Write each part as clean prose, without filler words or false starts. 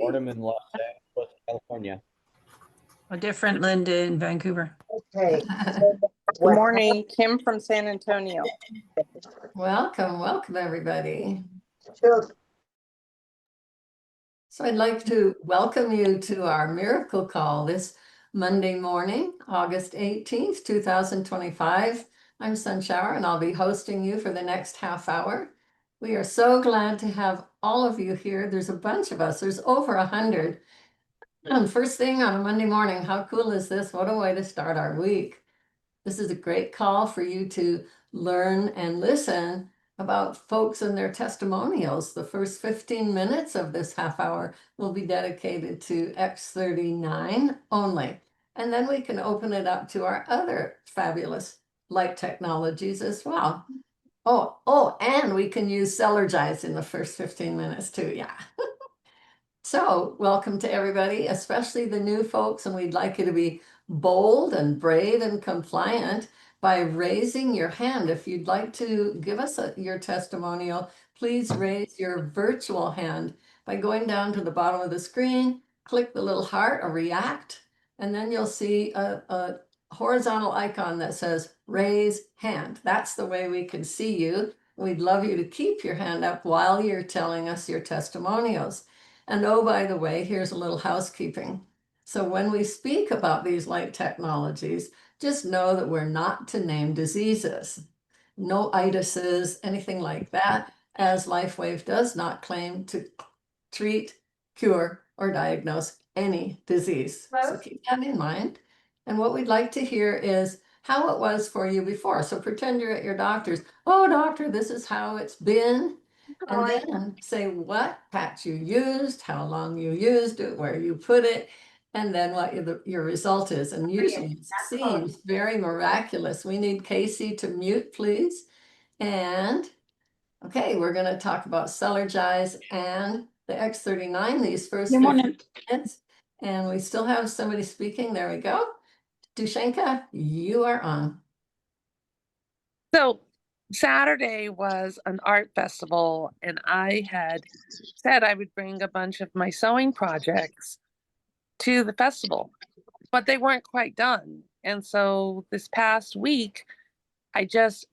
Mortem in Los Angeles, California. A different Linda in Vancouver. Okay. Good morning, Kim from San Antonio. Welcome everybody. Sure. So I'd like to welcome you to our miracle call this Monday morning, August 18th, 2025. I'm Sunshower and I'll be hosting you for the next half hour. We are so glad to have all of you here. There's a bunch of us, there's over 100. First thing on a Monday morning, how cool is this? What a way to start our week. This is a great call for you to learn and listen about folks and their testimonials. The first 15 minutes of this half hour will be dedicated to X39 only. And then we can open it up to our other fabulous light technologies as well. And we can use Celergize in the first 15 minutes too, yeah. So welcome to everybody, especially the new folks, and we'd like you to be bold and brave and compliant by raising your hand. If you'd like to give us your testimonial, please raise your virtual hand by going down to the bottom of the screen, click the little heart or react, and then you'll see a horizontal icon that says raise hand. That's the way we can see you. We'd love you to keep your hand up while you're telling us your testimonials. And oh, by the way, here's a little housekeeping. So when we speak about these light technologies, just know that we're not to name diseases, no itises, anything like that, as LifeWave does not claim to treat, cure, or diagnose any disease. So keep that in mind. And what we'd like to hear is how it was for you before. So pretend you're at your doctor's. Oh, doctor, this is how it's been. And then say what patch you used, how long you used it, where you put it, and then what your result is. And usually it seems very miraculous. We need Casey to mute, please. And okay, we're going to talk about Celergize and the X39 these first 15 minutes. And we still have somebody speaking. There we go. Dushenka, you are on. So Saturday was an art festival, and I had said I would bring a bunch of my sewing projects to the festival, but they weren't quite done. And so this past week, I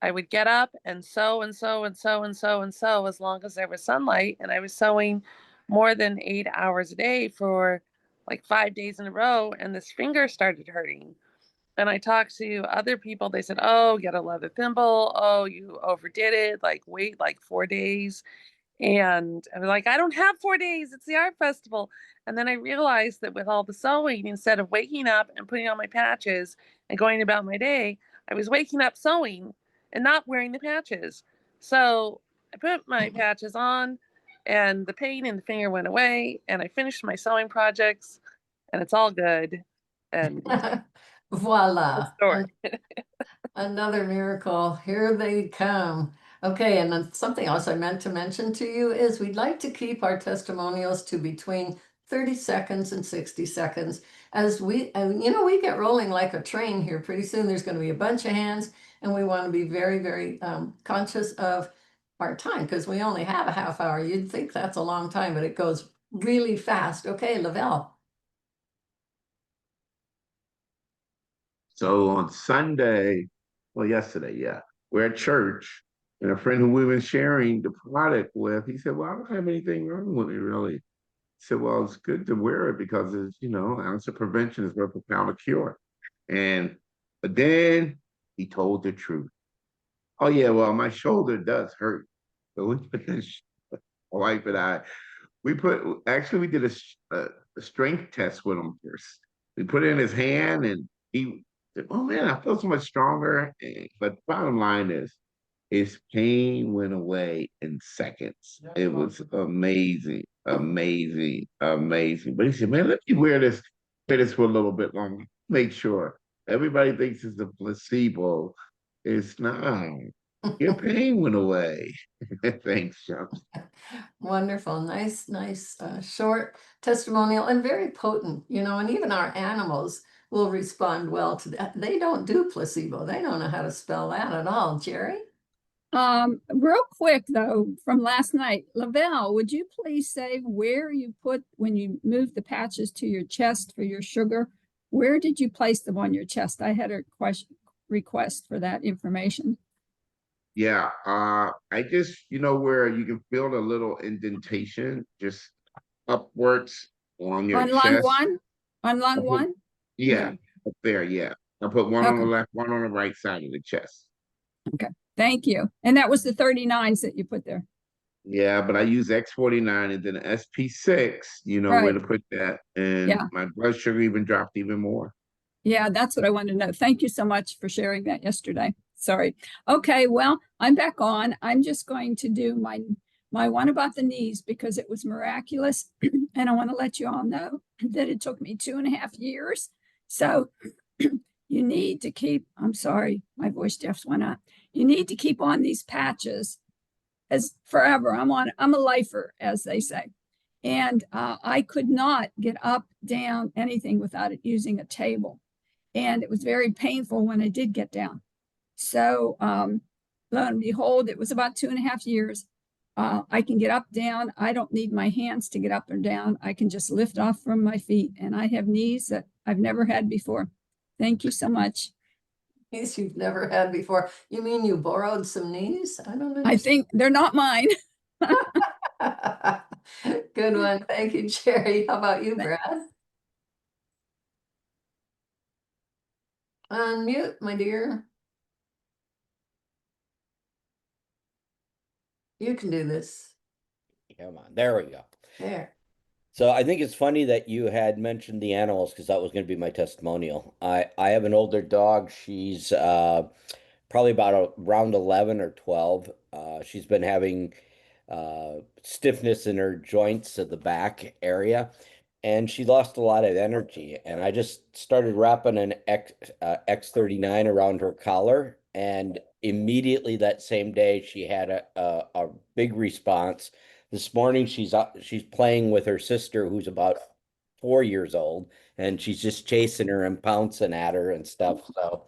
would get up and sew and sew and sew and sew and sew as long as there was sunlight. And I was sewing more than 8 hours a day for like 5 days in a row, and this finger started hurting. And I talked to other people. They said, oh, get a leather thimble. Oh, you overdid it. Like, wait, like 4 days. And I was like, I don't have 4 days. It's the art festival. And then I realized that with all the sewing, instead of waking up and putting on my patches and going about my day, I was waking up sewing and not wearing the patches. So I put my patches on and the pain in the finger went away. And I finished my sewing projects and it's all good. And voila. story. Another miracle. Here they come. Okay, and then something else I meant to mention to you is we'd like to keep our testimonials to between 30 seconds and 60 seconds as we get rolling like a train here. Pretty soon there's going to be a bunch of hands, and we want to be very, very conscious of our time because we only have a half hour. You'd think that's a long time, but it goes really fast. Okay, Lavelle. So on Sunday, well, yesterday, yeah, we're at church, and a friend who we've been sharing the product with, he said, well, I don't have anything wrong with it, really. I said, well, it's good to wear it because it's, an ounce of prevention is worth a pound of cure. But then he told the truth. Oh, yeah, well, my shoulder does hurt. So we put this, my wife and I, we did a strength test with him first. We put it in his hand, and he said, oh man, I feel so much stronger. But bottom line is, his pain went away in seconds. It was amazing, amazing, amazing. But he said, man, let me wear this for a little bit longer. Make sure. Everybody thinks it's a placebo. It's not. Your pain went away. Thanks, Chuck. Wonderful. Nice, short testimonial and very potent, and even our animals will respond well to that. They don't do placebo. They don't know how to spell that at all. Jerry? Real quick though, from last night, Lavelle, would you please say where you put, when you moved the patches to your chest for your sugar, where did you place them on your chest? I had a request for that information. Yeah, I just, you know, where you can feel a little indentation just upwards along your On lung chest. one? On lung Okay. one? Yeah, Okay. up there, yeah. I put one on the Okay. left, one on the right side of the chest. Thank you. And that was the 39s that you put there. Yeah, but I use X49 and then SP6, you know where Right. to put that. And Yeah. my blood sugar even dropped even more. Yeah, that's what I wanted to know. Thank you so much for sharing that yesterday. Sorry. Okay, well, I'm back on. I'm just going to do my one about the knees because it was miraculous. And I want to let you all know that it took me 2.5 years. So you need to keep, I'm sorry, my voice just went up. You need to keep on these patches as forever. I'm a lifer, as they say. And I could not get up, down, anything without it using a table. And it was very painful when I did get down. So lo and behold, it was about 2.5 years. I can get up, down. I don't need my hands to get up or down. I can just lift off from my feet. And I have knees that I've never had before. Thank you so much. Knees you've never had before. You mean you borrowed some knees? I don't know. I think they're not mine. Good one. Thank you, Jerry. How about you, Brad? Unmute, my dear. You can do this. Come on, there we go. There. So I think it's funny that you had mentioned the animals because that was going to be my testimonial. I have an older dog. She's probably about around 11 or 12. She's been having stiffness in her joints at the back area, and she lost a lot of energy. And I just started wrapping an X39 around her collar, and immediately that same day she had a big response. This morning she's playing with her sister who's about 4 years old, and she's just chasing her and pouncing at her and stuff. So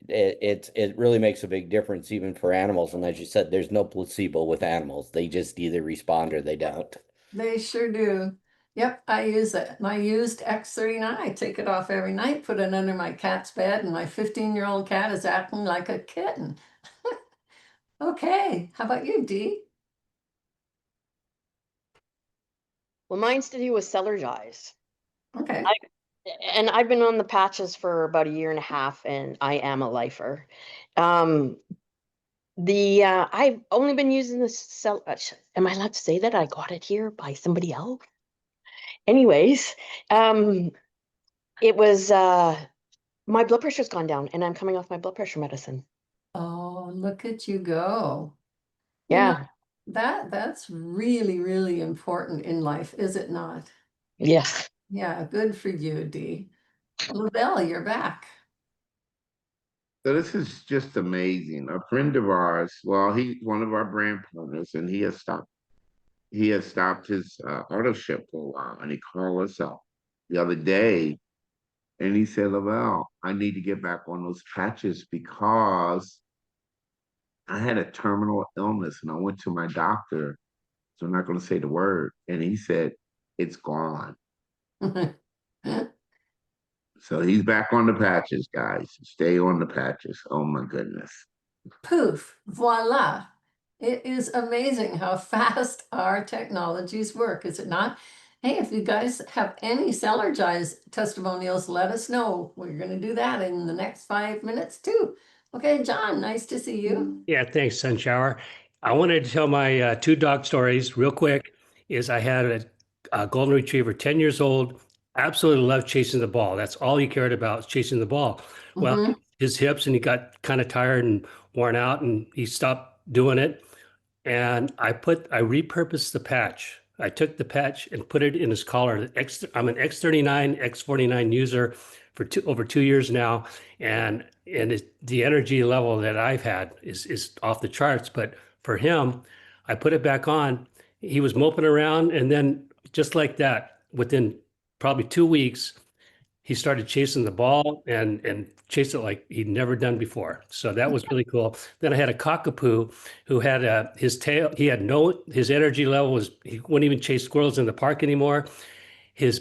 it really makes a big difference even for animals. And as you said, there's no placebo with animals. They just either respond or they don't. They sure do. Yep, I use it. And I used X39. I take it off every night, put it under my cat's bed, and my 15-year-old cat is acting like a kitten. Okay, how about you, Dee? Well, mine's to do with seller's eyes. Okay. And I've been on the patches for about 1.5 years, and I am a lifer. I've only been using this am I allowed to say that I got it here by somebody else? Anyways, it was my blood pressure's gone down, and I'm coming off my blood pressure medicine. Oh, look at you go. You Yeah. know, that's really, really important in life, is it not? Yes. Yeah, good for you, Dee. Lavelle, you're back. So this is just amazing. A friend of ours, well, he's one of our brand partners, and he has stopped his auto ship for a while, and he called us up the other day, and he said, Lavelle, I need to get back on those patches because I had a terminal illness, and I went to my doctor, so I'm not going to say the word, and he said, it's gone. So he's back on the patches, guys. Stay on the patches. Oh my goodness. Poof, voila. It is amazing how fast our technologies work, is it not? Hey, if you guys have any Sellergize testimonials, let us know. We're going to do that in the next 5 minutes too. Okay, John, nice to see you. Yeah, thanks, Sunshower. I wanted to tell my 2 dog stories real quick. I had a golden retriever, 10 years old, absolutely loved chasing the ball. That's all he cared about, chasing the ball. Well, Mhm. his hips, and he got kind of tired and worn out, and he stopped doing it. And I repurposed the patch. I took the patch and put it in his collar. I'm an X39, X49 user for over 2 years now, and the energy level that I've had is off the charts. But for him, I put it back on. He was moping around, and then just like that, within probably 2 weeks, he started chasing the ball and chased it like he'd never done before. So that was really cool. Then I had a cockapoo who had his tail, his energy level was, he wouldn't even chase squirrels in the park anymore. His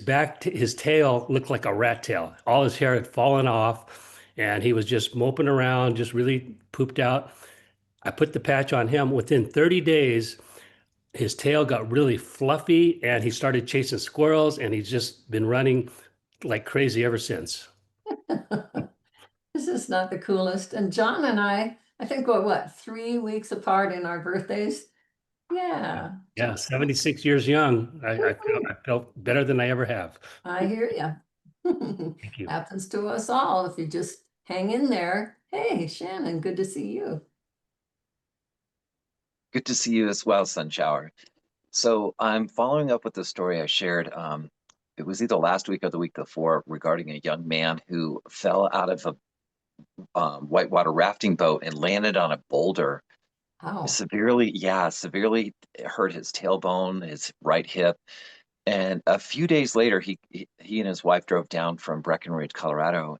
tail looked like a rat tail. All his hair had fallen off and he was just moping around, just really pooped out. I put the patch on him. Within 30 days, his tail got really fluffy and he started chasing squirrels and he's just been running like crazy ever since. This is not the coolest. And John and I think we're what, 3 weeks apart in our birthdays? Yeah. Yeah, 76 years young. I felt better than I ever have. I hear you. Thank you. Happens to us all if you just hang in there. Hey, Shannon, good to see you. Good to see you as well, Sunshower. So I'm following up with the story I shared. It was either last week or the week before regarding a young man who fell out of a whitewater rafting boat and landed on a boulder. Oh, Severely hurt his tailbone, his right hip. And a few days later, he and his wife drove down from Breckenridge, Colorado,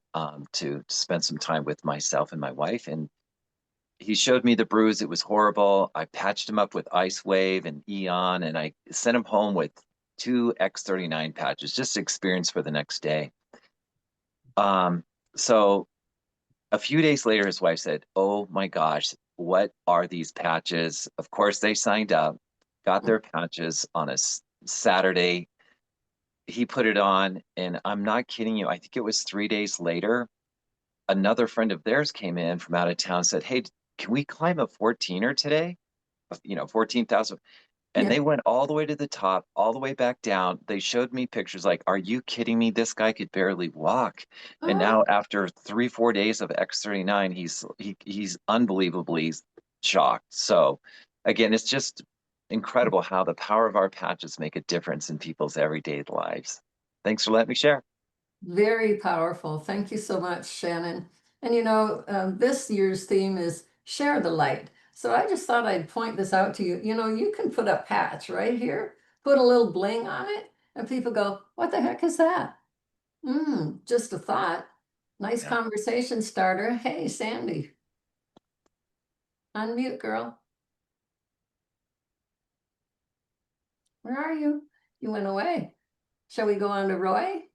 to spend some time with myself and my wife. And he showed me the bruise. It was horrible. I patched him up with Ice Wave and Eon, and I sent him home with 2 X39 patches, just experience for the next day. So a few days later, his wife said, "Oh my gosh, what are these patches?" Of course, they signed up, got their patches on a Saturday. He put it on, and I'm not kidding you. I think it was 3 days later, another friend of theirs came in from out of town and said, "Hey, can we climb a 14er today? 14,000." And Yeah. they went all the way to the top, all the way back down. They showed me pictures like, "Are you kidding me? This guy could barely walk." And now after 3-4 days of X39, he's unbelievably shocked. So again, it's just incredible how the power of our patches make a difference in people's everyday lives. Thanks for letting me share. Very powerful. Thank you so much, Shannon. And this year's theme is share the light. So I just thought I'd point this out to you. You can put a patch right here, put a little bling on it, and people go, "What the heck is that?" Just a thought. Nice Yeah. conversation starter. Hey, Sandy. Unmute, girl. Where are you? You went away. Shall we go on to Roy?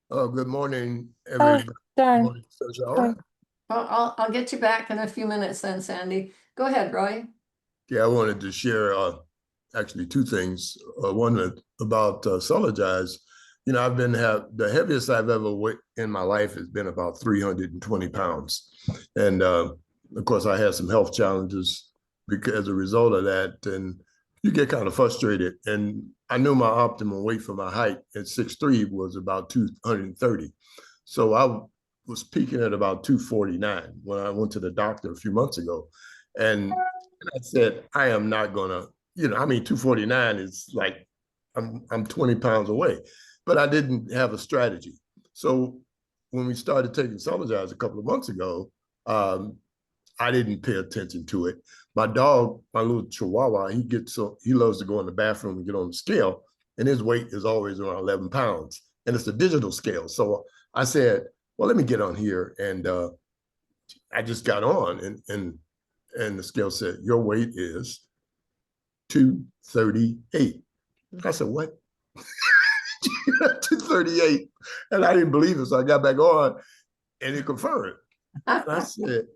Oh, good morning, everybody. Darn. Morning, Sunshower. I'll get you back in a few minutes then, Sandy. Go ahead, Roy. Yeah, I wanted to share actually 2 things. One about Solidize. I've the heaviest I've ever weighed in my life has been about 320 pounds. And of course, I had some health challenges as a result of that. And you get kind of frustrated. And I knew my optimum weight for my height at 6'3" was about 230. So I was peaking at about 249 when I went to the doctor a few months ago. And I said, I am not gonna, 249 is like, I'm 20 pounds away, but I didn't have a strategy. So when we started taking Solidize a couple of months ago, I didn't pay attention to it. My dog, my little Chihuahua, he loves to go in the bathroom and get on the scale, and his weight is always around 11 pounds, and it's a digital scale. So I said, well, let me get on here, and I just got on, and the scale said, your weight is 238. I said, what? 238, and I didn't believe it, so I got back on, and it confirmed. And I said,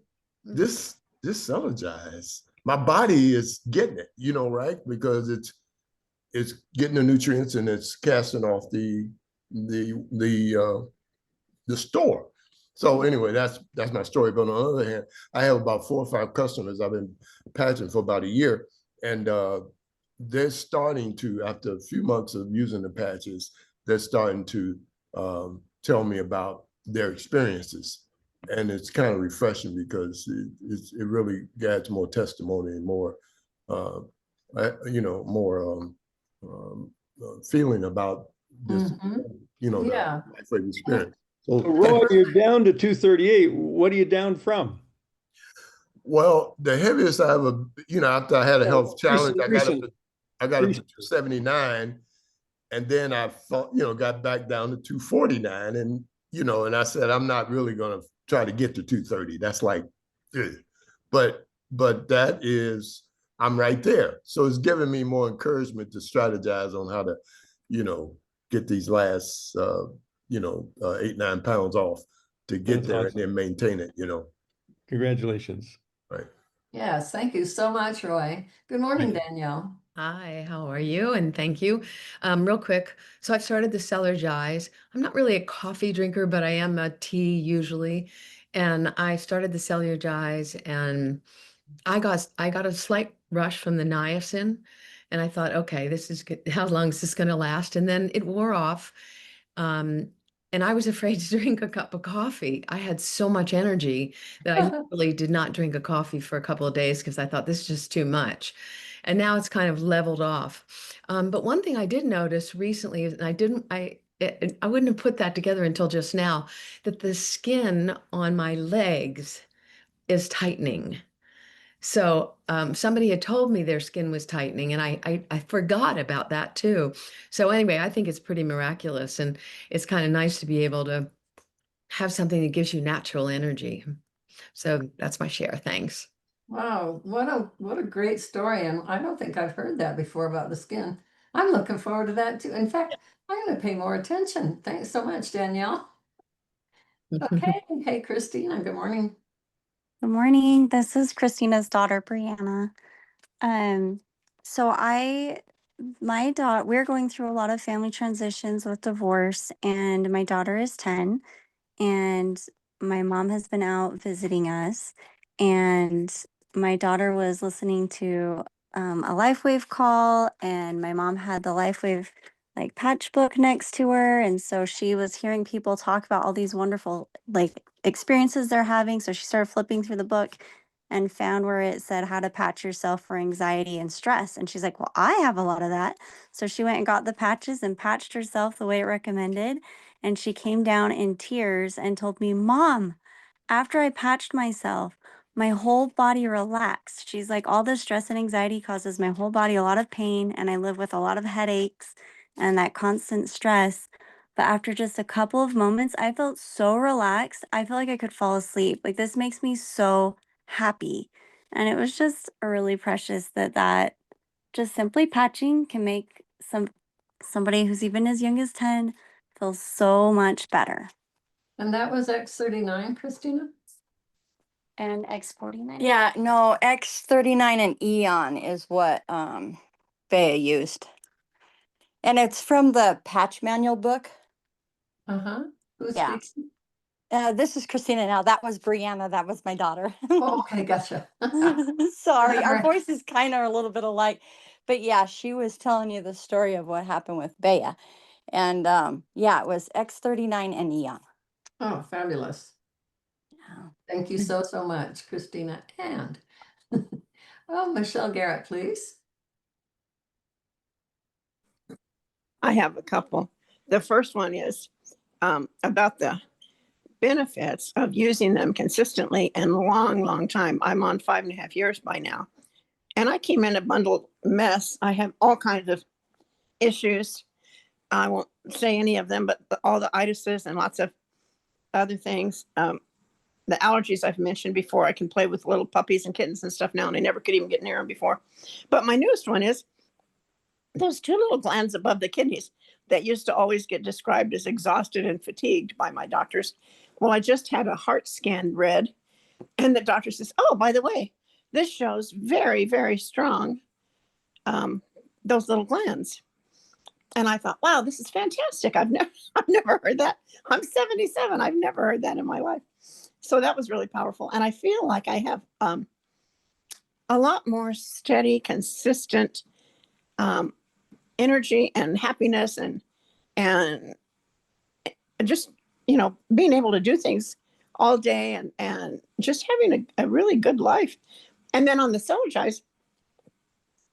this Solidize, my body is getting it, right? Because it's getting the nutrients and it's casting off the store. So anyway, that's my story. But on the other hand, I have about 4 or 5 customers I've been patching for about a year, and they're starting to, after a few months of using the patches, they're starting to tell me about their experiences. And it's kind of refreshing because it really adds more testimony and more, more feeling about this, Yeah. life experience. So, Roy, you're down to 238. What are you down from? well, the heaviest I ever, after I had a health challenge, I got up to 279, And then I thought, got back down to 249, and and I said, I'm not really going to try to get to 230. That's like, ugh. but that is, I'm right there. So it's giving me more encouragement to strategize on how to, get these last 8-9 pounds off to get That's there awesome. and then maintain it, Congratulations. right. Yes, thank you so much, Roy. Good morning, Danielle. Hi, how are you? And thank you. Real quick, so I've started the Cellargize. I'm not really a coffee drinker, but I am a tea usually. And I started the Cellargize, and I got a slight rush from the niacin, and I thought, okay, this is good. How long is this going to last? And then it wore off. And I was afraid to drink a cup of coffee. I had so much energy that I literally did not drink a coffee for a couple of days because I thought this is just too much. And now it's kind of leveled off. But one thing I did notice recently, and I wouldn't have put that together until just now, that the skin on my legs is tightening. So somebody had told me their skin was tightening, and I forgot about that too. So anyway, I think it's pretty miraculous, and it's kind of nice to be able to have something that gives you natural energy. So that's my share. Thanks. Wow, what a great story. And I don't think I've heard that before about the skin. I'm looking forward to that too. In fact, I'm going to pay more attention. Thanks so much, Danielle. Okay. Hey, Christina, good morning. Good morning. This is Christina's daughter, Brianna. So we're going through a lot of family transitions with divorce, and my daughter is 10, and my mom has been out visiting us, and my daughter was listening to a LifeWave call, and my mom had the LifeWave patch book next to her, and so she was hearing people talk about all these wonderful experiences they're having. So she started flipping through the book and found where it said how to patch yourself for anxiety and stress, and she's like, well, I have a lot of that. So she went and got the patches and patched herself the way it recommended, and she came down in tears and told me, Mom, after I patched myself, my whole body relaxed. She's like, all the stress and anxiety causes my whole body a lot of pain, and I live with a lot of headaches and that constant stress. But after just a couple of moments, I felt so relaxed. I felt like I could fall asleep. Like, this makes me so happy. And it was just really precious that just simply patching can make somebody who's even as young as 10 feel so much better. And that was X39, Christina? And X49? Yeah, no, X39 and Eon is what Bea used. And it's from the patch manual book. Uh-huh. Who's Yeah. speaking? This is Christina now. That was Brianna. That was my daughter. Oh, okay, gotcha. Sorry, our Alright. voices kind of are a little bit alike. But yeah, she was telling you the story of what happened with Bea. And yeah, it was X39 and Eon. Oh, fabulous. Yeah. Thank you so much, Christina. And oh, Michelle Garrett, please. I have a couple. The first one is about the benefits of using them consistently and long time. I'm on 5.5 years by now. And I came in a bundled mess. I have all kinds of issues. I won't say any of them, but all the itises and lots of other things. The allergies I've mentioned before. I can play with little puppies and kittens and stuff now, and I never could even get near them before. But my newest one is those two little glands above the kidneys that used to always get described as exhausted and fatigued by my doctors. Well, I just had a heart scan read, and the doctor says, oh, by the way, this shows very, very strong, those little glands. And I thought, wow, this is fantastic. I've never heard that. I'm 77. I've never heard that in my life. So that was really powerful. And I feel like I have a lot more steady, consistent energy and happiness and just, being able to do things all day and just having a really good life. And then on the Cellargize,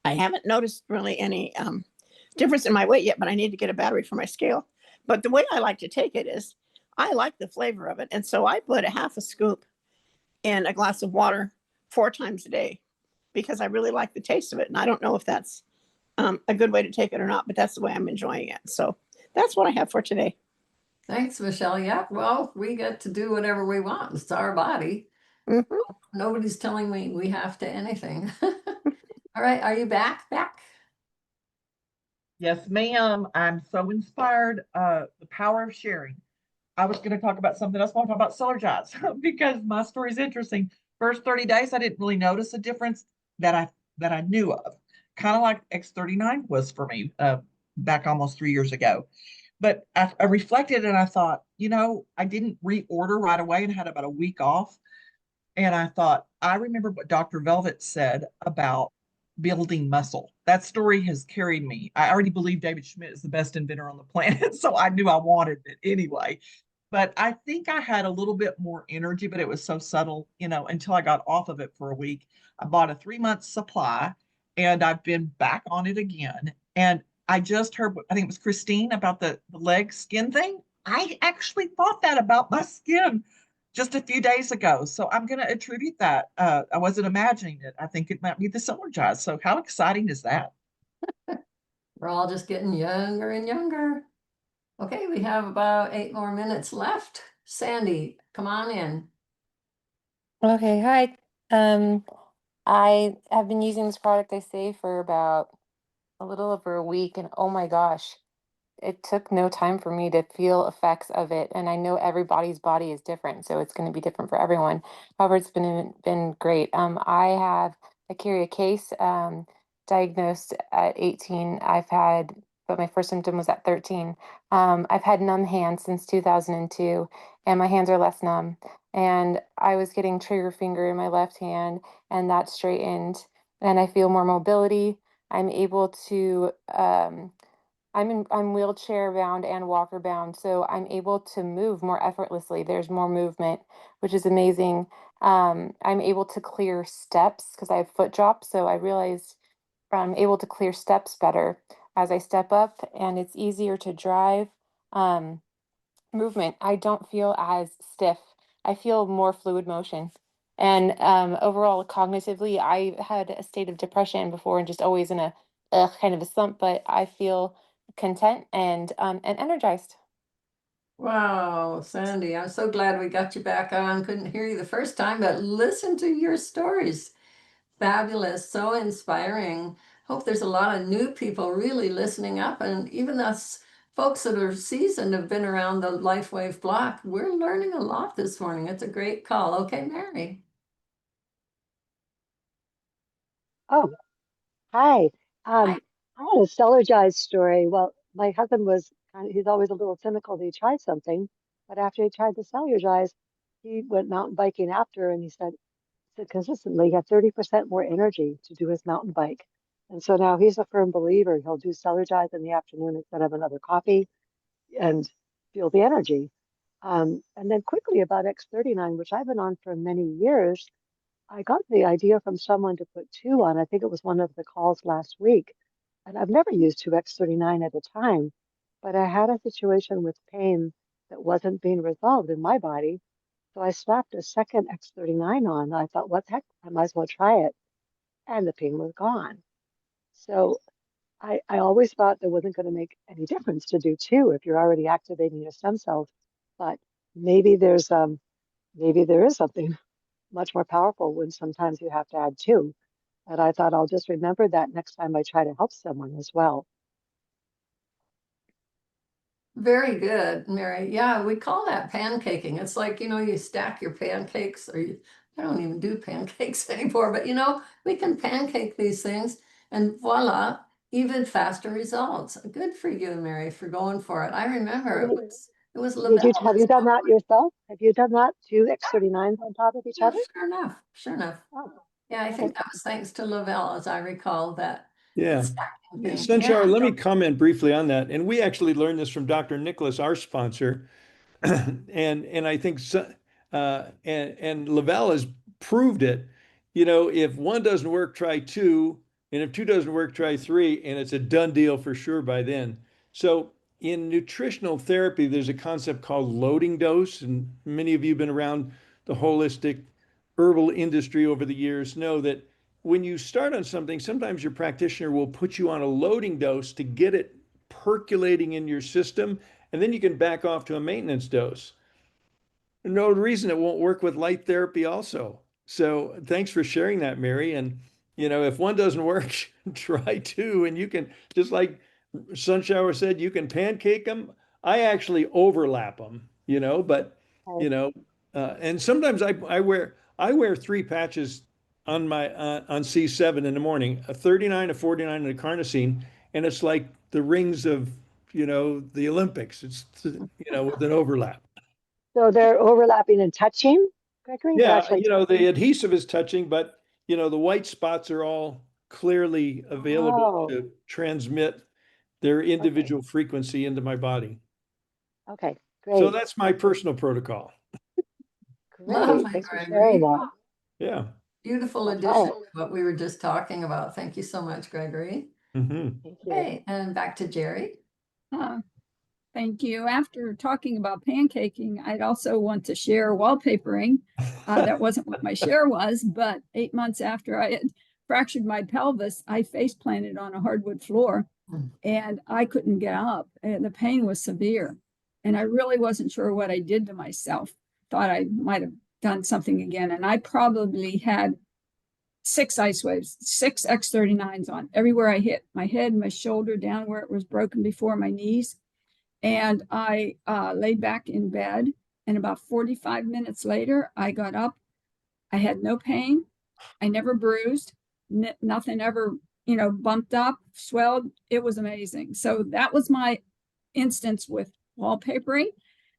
I haven't noticed really any difference in my weight yet, but I need to get a battery for my scale. But the way I like to take it is I like the flavor of it. And so I put a half a scoop in a glass of water 4 times a day because I really like the taste of it. And I don't know if that's a good way to take it or not, but that's the way I'm enjoying it. So that's what I have for today. Thanks, Michelle. Yeah, well, we get to do whatever we want. It's our body. Mhm. Nobody's telling me we have to anything. All right, are you back? Yes, ma'am. I'm so inspired. The power of sharing. I was going to talk about something else. I want to talk about Solargize because my story is interesting. First 30 days, I didn't really notice a difference that I knew of. Kind of like X39 was for me back almost 3 years ago. But I reflected and I thought, I didn't reorder right away and had about a week off. And I thought, I remember what Dr. Velvet said about building muscle. That story has carried me. I already believe David Schmidt is the best inventor on the planet, so I knew I wanted it anyway. But I think I had a little bit more energy, but it was so subtle, until I got off of it for a week. I bought a 3 month supply and I've been back on it again. And I just heard, I think it was Christine about the leg skin thing. I actually thought that about my skin just a few days ago. So I'm going to attribute that. I wasn't imagining it. I think it might be the Solargize. So how exciting is that? We're all just getting younger and younger. Okay, we have about 8 more minutes left. Sandy, come on in. Okay, hi. I have been using this product I say for about a little over a week, and oh my gosh, it took no time for me to feel effects of it. And I know everybody's body is different, so it's going to be different for everyone. However, it's been great. I carry a case, diagnosed at 18. But my first symptom was at 13. I've had numb hands since 2002, and my hands are less numb. And I was getting trigger finger in my left hand, and that straightened, and I feel more mobility. I'm able to, I'm wheelchair bound and walker bound, so I'm able to move more effortlessly. There's more movement, which is amazing. I'm able to clear steps because I have foot drops, so I realized I'm able to clear steps better as I step up, and it's easier to drive. Movement, I don't feel as stiff. I feel more fluid motion. And overall, cognitively, I had a state of depression before and just always in a kind of a slump, but I feel content and energized. Wow, Sandy, I'm so glad we got you back on. Couldn't hear you the first time, but listen to your stories. Fabulous, so inspiring. Hope there's a lot of new people really listening up, and even us folks that are seasoned have been around the LifeWave block. We're learning a lot this morning. It's a great call. Okay, Mary. Oh, hi. I had a Celergize story. Well, my husband he's always a little cynical that he tried something, but after he tried the Celergize, he went mountain biking after and he said consistently he had 30% more energy to do his mountain bike. And so now he's a firm believer. He'll do Celergize in the afternoon instead of another coffee and feel the energy. And then quickly about X39, which I've been on for many years, I got the idea from someone to put two on. I think it was one of the calls last week. And I've never used 2X39 at a time, but I had a situation with pain that wasn't being resolved in my body. So I slapped a second X39 on. I thought, what the heck? I might as well try it. And the pain was gone. So I always thought there wasn't going to make any difference to do two if you're already activating your stem cells. But maybe there is something much more powerful when sometimes you have to add two. And I thought I'll just remember that next time I try to help someone as well. Very good, Mary. Yeah, we call that pancaking. It's like, you stack your pancakes, I don't even do pancakes anymore, but we can pancake these things and voila, even faster results. Good for you, Mary, for going for it. I remember it was Lavelle. Have you done that yourself? Have you done that? Two X39s on top of each other? Sure enough. Oh, yeah, I think that was thanks to Lavelle, as I recall that. Yeah. Sunshine, let me comment briefly on that. And we actually learned this from Dr. Nicholas, our sponsor. and I think and Lavelle has proved it. If one doesn't work, try two. And if two doesn't work, try three. And it's a done deal for sure by then. So in nutritional therapy, there's a concept called loading dose. And many of you have been around the holistic herbal industry over the years know that when you start on something, sometimes your practitioner will put you on a loading dose to get it percolating in your system, and then you can back off to a maintenance dose. No reason it won't work with light therapy also. So thanks for sharing that, Mary. And if one doesn't work, try two. And you can, just like Sunshower said, you can pancake them. I actually overlap them, but and sometimes I wear 3 patches on my on C7 in the morning, a 39, a 49, and a carnosine, and it's like the rings of the Olympics. It's with an overlap. So they're overlapping and touching, Gregory? They're Yeah, actually the touching? adhesive is touching, but the white spots are all clearly available Oh, to transmit their individual frequency into my body. okay, So great. that's my personal protocol. Great. Lovely, Thanks for Gregory. sharing that. Yeah. Beautiful I'll try addition it. to what we were just talking about. Thank you so much, Gregory. Mm-hmm. Thank you. Okay, and back to Jerry. Thank you. After talking about pancaking, I'd also want to share wallpapering. That wasn't what my share was, but 8 months after I had fractured my pelvis, I face planted on a hardwood floor and I couldn't get up. And the pain was severe. And I really wasn't sure what I did to myself. Thought I might have done something again. And I probably had 6 ice waves, 6 X39s on everywhere I hit, my head, my shoulder, down where it was broken before my knees. And I laid back in bed, and about 45 minutes later, I got up. I had no pain. I never bruised, nothing ever, bumped up, swelled. It was amazing. So that was my instance with wallpapering.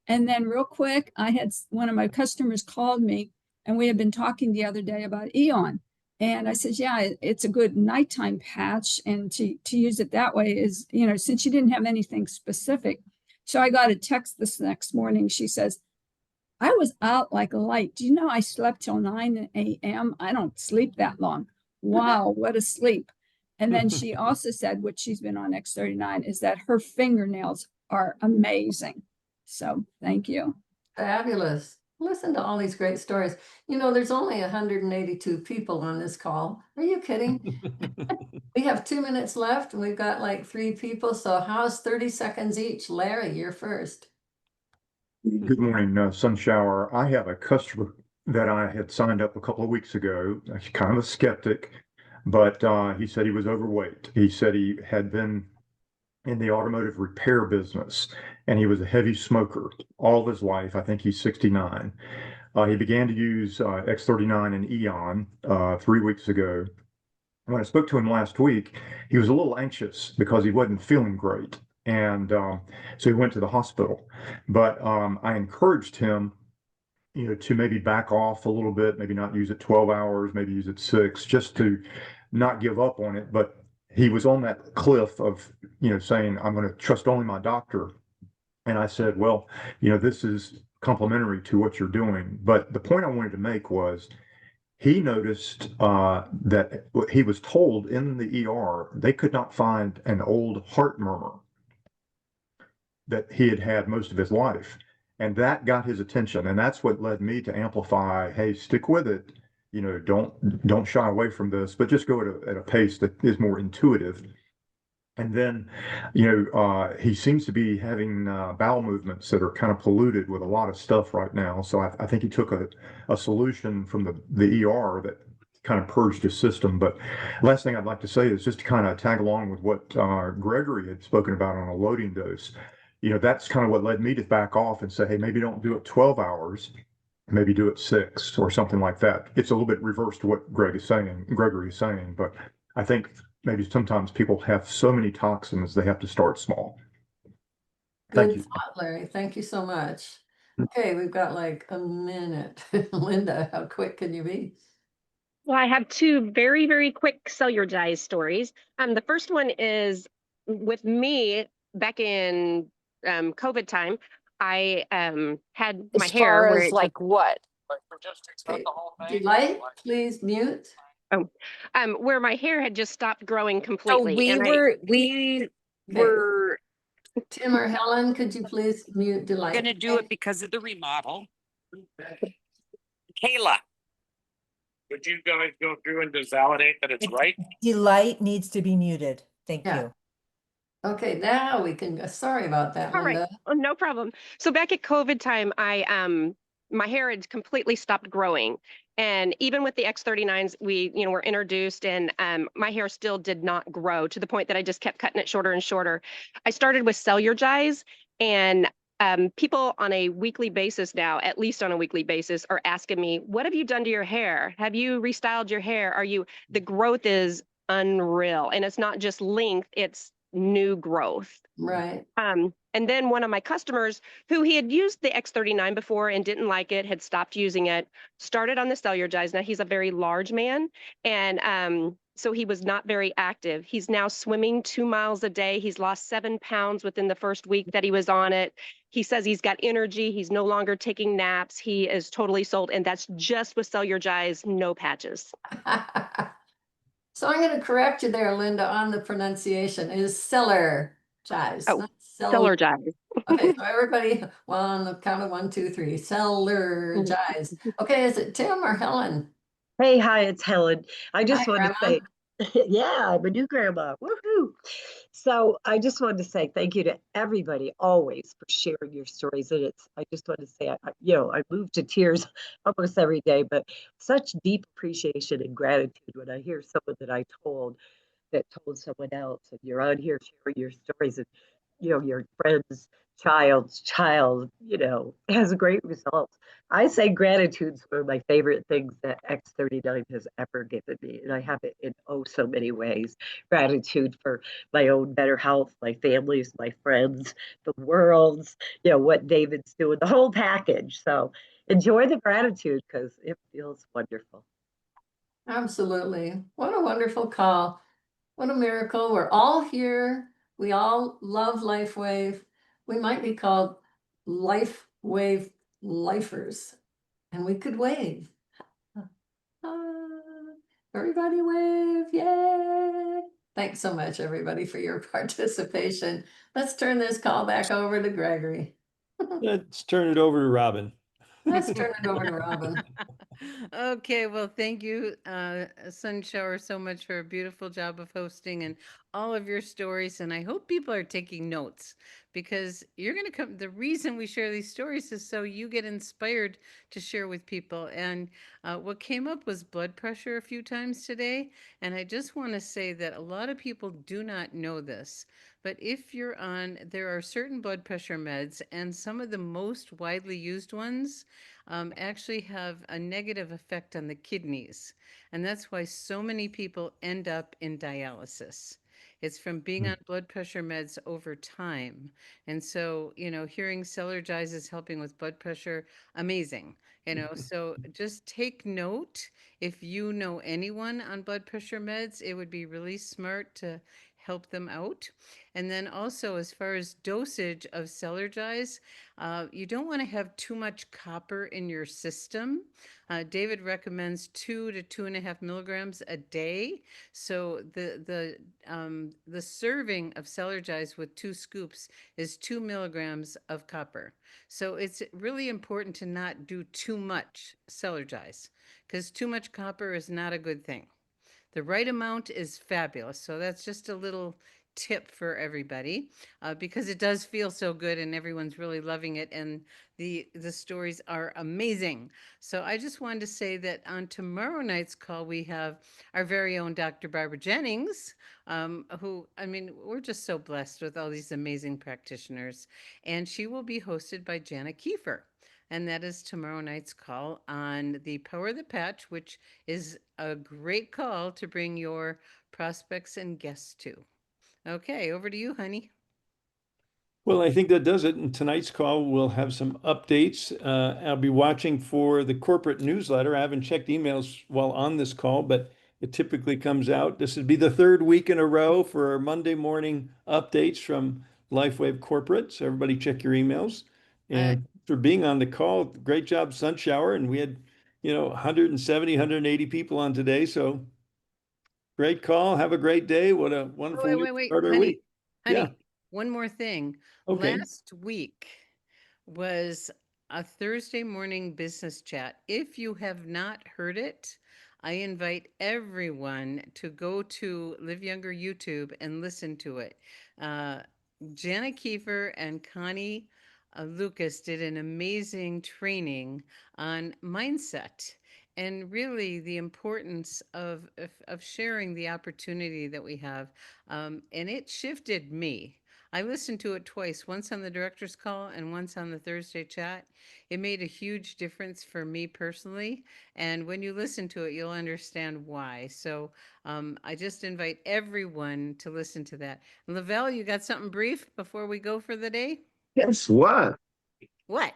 And then real quick, I had one of my customers called me, and we had been talking the other day about Eon. And I said, yeah, it's a good nighttime patch. And to use it that way is, since you didn't have anything specific. So I got a text this next morning. She says, I was out like a light. Do you know I slept till 9 a.m.? I don't sleep that long. Wow, what a sleep. And then she also said, what she's been on X39 is that her fingernails are amazing. So thank you. Fabulous. Listen to all these great stories. There's only 182 people on this call. Are you kidding? We have 2 minutes left and we've got like 3 people. So how's 30 seconds each? Larry, you're first. Good morning, Sunshower. I have a customer that I had signed up a couple of weeks ago. He's kind of a skeptic, but he said he was overweight. He said he had been in the automotive repair business, and he was a heavy smoker all of his life. I think he's 69. He began to use X39 and Eon 3 weeks ago. When I spoke to him last week, he was a little anxious because he wasn't feeling great. And so he went to the hospital. But I encouraged him, to maybe back off a little bit, maybe not use it 12 hours, maybe use it 6, just to not give up on it. But he was on that cliff of, saying, I'm going to trust only my doctor. And I said, well, this is complementary to what you're doing. But the point I wanted to make was he noticed that he was told in the ER they could not find an old heart murmur that he had had most of his life. And that got his attention. And that's what led me to amplify, hey, stick with it. Don't shy away from this, but just go at a pace that is more intuitive. And then, he seems to be having bowel movements that are kind of polluted with a lot of stuff right now. So I think he took a solution from the ER that kind of purged his system. But last thing I'd like to say is just to kind of tag along with what Gregory had spoken about on a loading dose. That's kind of what led me to back off and say, hey, maybe don't do it 12 hours. Maybe do it 6 or something like that. It's a little bit reverse to what Gregory is saying, but I think maybe sometimes people have so many toxins, they have to start small. Thank Good you. thought, Larry. Thank you so much. Okay, we've got like a minute. Linda, how quick can you be? Well, I have 2 very, very quick cellular stories. The first one is with me back in COVID time. I had my hair far where as it like what? Okay. Delight, please mute. where my hair had just stopped growing So completely. we And were Tim or Helen, could you please mute Delight? Gonna do it because of the remodel. Kayla. Would you guys go through and just validate that it's right? Delight needs to be muted. Thank Yeah. you. Okay, now we can go. Sorry about that, All right. Linda. Oh, no problem. So back at COVID time, my hair had completely stopped growing. And even with the X39s, we, were introduced, and my hair still did not grow to the point that I just kept cutting it shorter and shorter. I started with Cellular-Gize, and people on a weekly basis now, at least on a weekly basis, are asking me, what have you done to your hair? Have you restyled your hair? The growth is unreal. And it's not just length, it's new growth. Right. And then one of my customers who he had used the X39 before and didn't like it, had stopped using it, started on the Cellular-Gize. Now he's a very large man. And so he was not very active. He's now swimming 2 miles a day. He's lost 7 pounds within the first week that he was on it. He says he's got energy. He's no longer taking naps. He is totally sold. And that's just with Cellular-Gize, no patches. So I'm going to correct you there, Linda, on the pronunciation. It is Cellular-Gize. Oh, not Cellular-Gize. Okay, so everybody, on the count of 1, 2, 3, Cellular-Gize. Okay, is it Tim or Helen? Hey, hi, it's Helen. I just Hi, wanted to Grandma. say, yeah, I'm a new grandma. Woohoo! So I just wanted to say thank you to everybody always for sharing your stories. And I just want to say, I move to tears almost every day, but such deep appreciation and gratitude when I hear someone that I told that told someone else, and you're on here sharing your stories, and your friend's child's child, has great results. I say gratitude's one of my favorite things that X39 has ever given me. And I have it in so many ways. Gratitude for my own better health, my family's, my friends, the world's, what David's doing, the whole package. So enjoy the gratitude because it feels wonderful. Absolutely. What a wonderful call. What a miracle. We're all here. We all love LifeWave. We might be called LifeWave lifers, and we could wave. Everybody wave. Yay. Thanks so much, everybody, for your participation. Let's turn this call back over to Gregory. Let's turn it over to Robin. Let's turn it over to Robin. Okay, well, thank you, Sunshower, so much for a beautiful job of hosting and all of your stories. And I hope people are taking notes because you're going to come. The reason we share these stories is so you get inspired to share with people. And what came up was blood pressure a few times today. And I just want to say that a lot of people do not know this. But if you're on, there are certain blood pressure meds, and some of the most widely used ones actually have a negative effect on the kidneys. And that's why so many people end up in dialysis. It's from being on blood pressure meds over time. And so, hearing Cellular-Gize is helping with blood pressure, amazing. So just take note. If you know anyone on blood pressure meds, it would be really smart to help them out. And then also, as far as dosage of Cellular-Gize, you don't want to have too much copper in your system. David recommends 2 to 2.5 milligrams a day. So the serving of Cellular-Gize with 2 scoops is 2 milligrams of copper. So it's really important to not do too much Cellular-Gize because too much copper is not a good thing. The right amount is fabulous. So that's just a little tip for everybody because it does feel so good and everyone's really loving it and the stories are amazing. So I just wanted to say that on tomorrow night's call we have our very own Dr. Barbara Jennings, who, we're just so blessed with all these amazing practitioners, and she will be hosted by Jana Kiefer. And that is tomorrow night's call on the Power of the Patch, which is a great call to bring your prospects and guests to. Okay, over to you, honey. Well, I think that does it. In tonight's call, we'll have some updates. I'll be watching for the corporate newsletter. I haven't checked emails while on this call, but it typically comes out. This would be the 3rd week in a row for our Monday morning updates from LifeWave Corporate. So everybody check your emails. And for being on the call, great job, Sunshower. And we had, 170, 180 people on today. So great call. Have a great day. What a wonderful week to start our week. Honey, Yeah. one more thing. Okay. Last week was a Thursday morning business chat. If you have not heard it, I invite everyone to go to Live Younger YouTube and listen to it. Janet Kiefer and Connie Lucas did an amazing training on mindset and really the importance of sharing the opportunity that we have. And it shifted me. I listened to it twice, once on the director's call and once on the Thursday chat. It made a huge difference for me personally. And when you listen to it, you'll understand why. So I just invite everyone to listen to that. Lavelle, you got something brief before we go for the day? Guess what? What?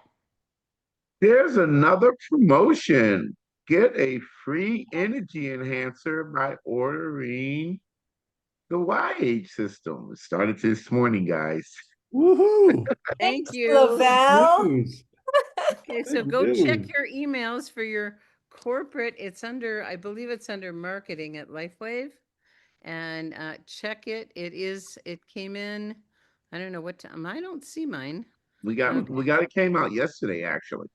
There's another promotion. Get a free energy enhancer by ordering the YH system. It started this morning, guys. Woohoo! Thank you. Lavelle. News. Okay, so Good go check news. your emails for your corporate. It's under, I believe it's under marketing at LifeWave. And check it. It came in, I don't know what time. I don't see mine. It came out yesterday, actually.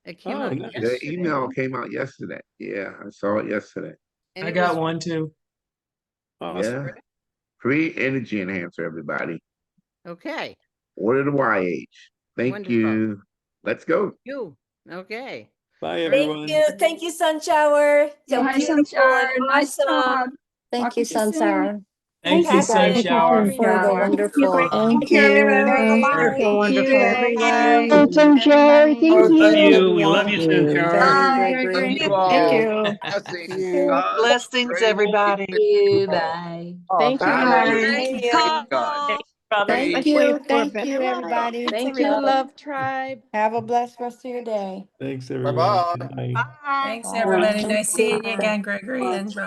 It came Oh, out nice. The yesterday. email came out yesterday. Yeah, I saw it yesterday. And I it got was one too. Awesome. Yeah. Free energy enhancer, everybody. okay. Order the YH. Thank Wonderful. you. Let's go. You. Okay. Bye, Right. everyone. Thank you, Sunshower. So Bye, beautiful Sunshine. and Nice awesome. job. Thank Talk you, to you soon. Sunsour. Thank you, you, guys. Sunshine. For the wonderful. Thank you. Wonderful, Wonderful, everyone. wonderful. Sunshine, thank Love you. you. We love you, Sunshine. Bye. Thank Gregory. you. Blessings, everybody. Bye. Thank you, Bye. guys. Thank you. Thank Thank you, you. everybody. Thank you, you. Love Tribe. Have a blessed rest of your day. Thanks, everyone. Bye. Thanks, Bye. everybody. Nice seeing you again, Gregory and Rob.